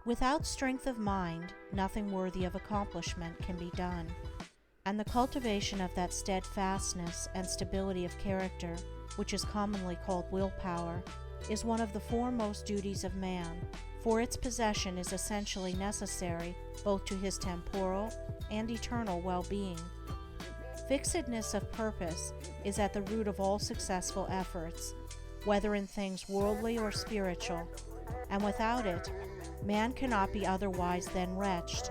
Without strength of mind, nothing worthy of accomplishment can be done, and the cultivation of that steadfastness and stability of character, which is commonly called willpower, is one of the foremost duties of man, for its possession is essentially necessary both to his temporal and eternal well-being. Fixedness of purpose is at the root of all successful efforts, whether in things worldly or spiritual, and without it, man cannot be otherwise than wretched,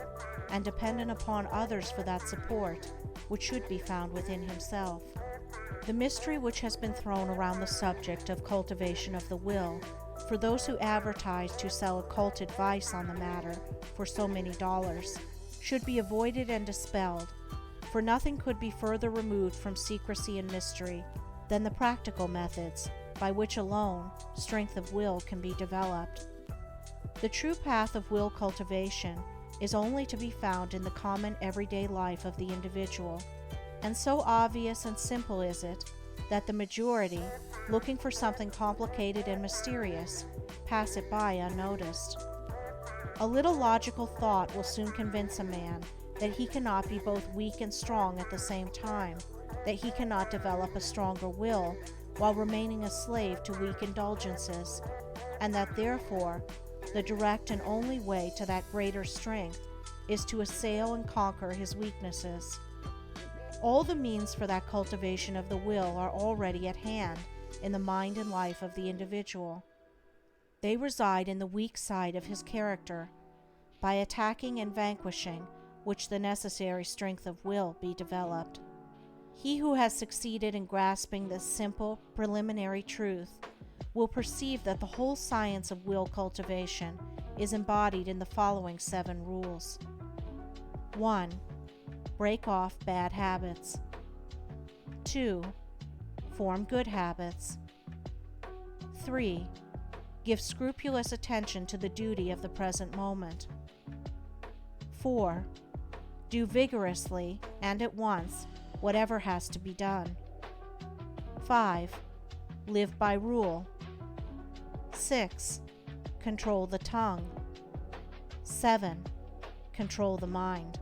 and dependent upon others for that support which should be found within himself. The mystery which has been thrown around the subject of cultivation of the will, for those who advertise to sell occult advice on the matter for so many dollars, should be avoided and dispelled, for nothing could be further removed from secrecy and mystery than the practical methods by which alone strength of will can be developed. The true path of will cultivation is only to be found in the common everyday life of the individual, and so obvious and simple is it that the majority, looking for something complicated and mysterious, pass it by unnoticed. A little logical thought will soon convince a man that he cannot be both weak and strong at the same time, that he cannot develop a stronger will while remaining a slave to weak indulgences, and that therefore the direct and only way to that greater strength is to assail and conquer his weaknesses. All the means for that cultivation of the will are already at hand in the mind and life of the individual. They reside in the weak side of his character, by attacking and vanquishing which the necessary strength of will be developed. He who has succeeded in grasping this simple, preliminary truth will perceive that the whole science of will cultivation is embodied in the following 7 rules. 1. Break off bad habits. 2. Form good habits. 3. Give scrupulous attention to the duty of the present moment. 4. Do vigorously and at once whatever has to be done. 5. Live by rule. 6. Control the tongue. 7. Control the mind.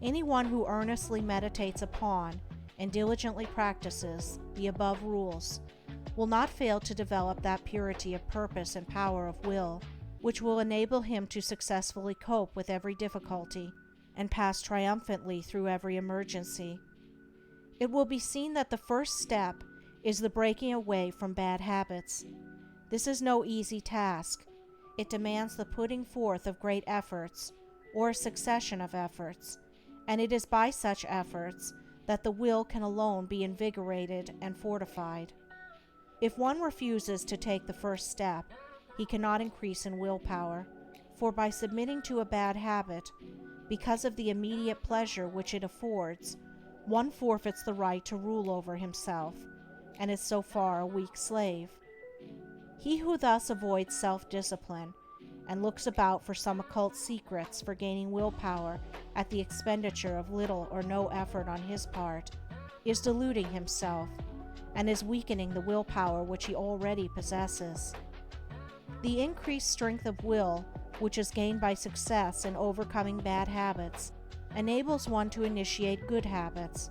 Anyone who earnestly meditates upon and diligently practices the above rules will not fail to develop that purity of purpose and power of will which will enable him to successfully cope with every difficulty and pass triumphantly through every emergency. It will be seen that the first step is the breaking away from bad habits. This is no easy task. It demands the putting forth of great efforts, or a succession of efforts, and it is by such efforts that the will can alone be invigorated and fortified. If one refuses to take the first step, he cannot increase in willpower, for by submitting to a bad habit, because of the immediate pleasure which it affords, one forfeits the right to rule over himself, and is so far a weak slave. He who thus avoids self-discipline and looks about for some occult secrets for gaining willpower at the expenditure of little or no effort on his part, is deluding himself, and is weakening the willpower which he already possesses. The increased strength of will, which is gained by success in overcoming bad habits, enables one to initiate good habits.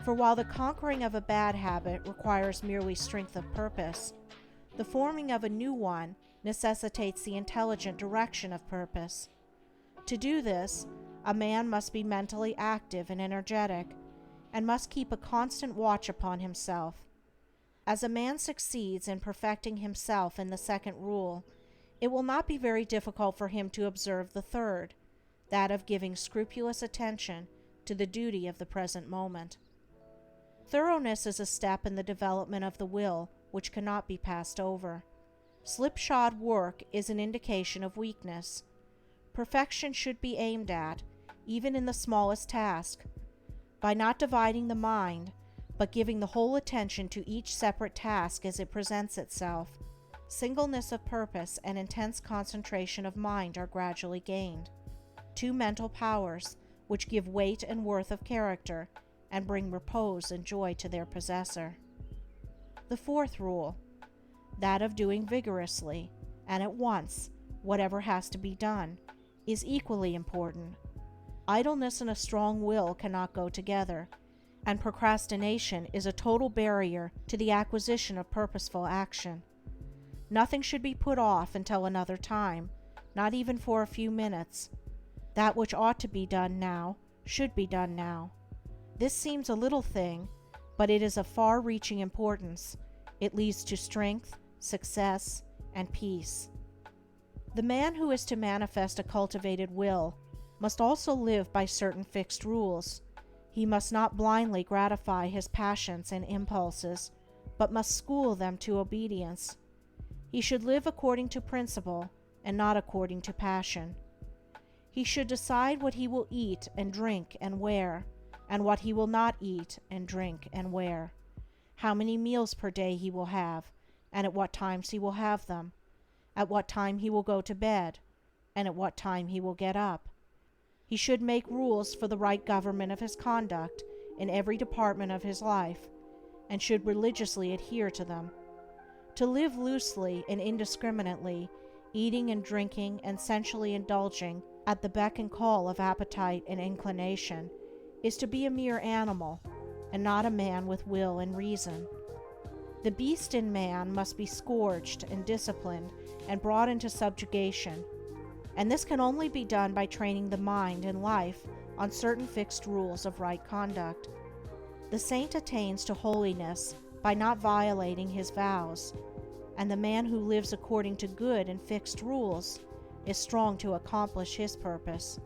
For while the conquering of a bad habit requires merely strength of purpose, the forming of a new one necessitates the intelligent direction of purpose. To do this, a man must be mentally active and energetic, and must keep a constant watch upon himself. As a man succeeds in perfecting himself in the second rule, it will not be very difficult for him to observe the third, that of giving scrupulous attention to the duty of the present moment. Thoroughness is a step in the development of the will which cannot be passed over. Slipshod work is an indication of weakness. Perfection should be aimed at, even in the smallest task. By not dividing the mind, but giving the whole attention to each separate task as it presents itself, singleness of purpose and intense concentration of mind are gradually gained, 2 mental powers which give weight and worth of character and bring repose and joy to their possessor. The 4th rule, that of doing vigorously and at once whatever has to be done, is equally important. Idleness and a strong will cannot go together, and procrastination is a total barrier to the acquisition of purposeful action. Nothing should be put off until another time, not even for a few minutes. That which ought to be done now should be done now. This seems a little thing, but it is of far-reaching importance. It leads to strength, success, and peace. The man who is to manifest a cultivated will must also live by certain fixed rules. He must not blindly gratify his passions and impulses, but must school them to obedience. He should live according to principle and not according to passion. He should decide what he will eat and drink and wear, and what he will not eat and drink and wear, how many meals per day he will have, and at what times he will have them, at what time he will go to bed, and at what time he will get up. He should make rules for the right government of his conduct in every department of his life, and should religiously adhere to them. To live loosely and indiscriminately, eating and drinking and sensually indulging at the beck and call of appetite and inclination, is to be a mere animal, and not a man with will and reason. The beast in man must be scourged and disciplined and brought into subjugation, and this can only be done by training the mind and life on certain fixed rules of right conduct. The saint attains to holiness by not violating his vows, and the man who lives according to good and fixed rules is strong to accomplish his purpose.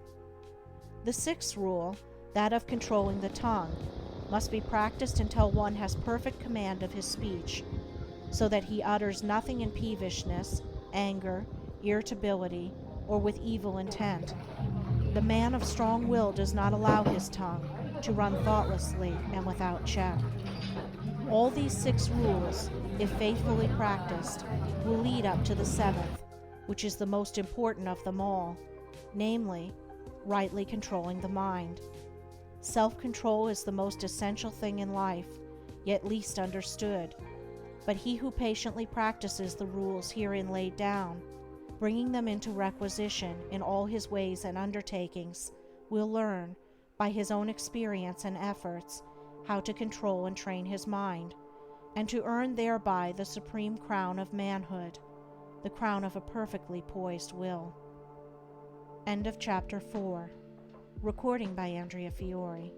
The sixth rule, that of controlling the tongue, must be practiced until one has perfect command of his speech, so that he utters nothing in peevishness, anger, irritability, or with evil intent. The man of strong will does not allow his tongue to run thoughtlessly and without check. All these 6 rules, if faithfully practiced, will lead up to the 7th, which is the most important of them all, namely, rightly controlling the mind. Self-control is the most essential thing in life, yet least understood, but he who patiently practices the rules herein laid down, bringing them into requisition in all his ways and undertakings, will learn, by his own experience and efforts, how to control and train his mind, and to earn thereby the supreme crown of manhood, the crown of a perfectly poised will. End of chapter 4. Recording by Andrea Fiore.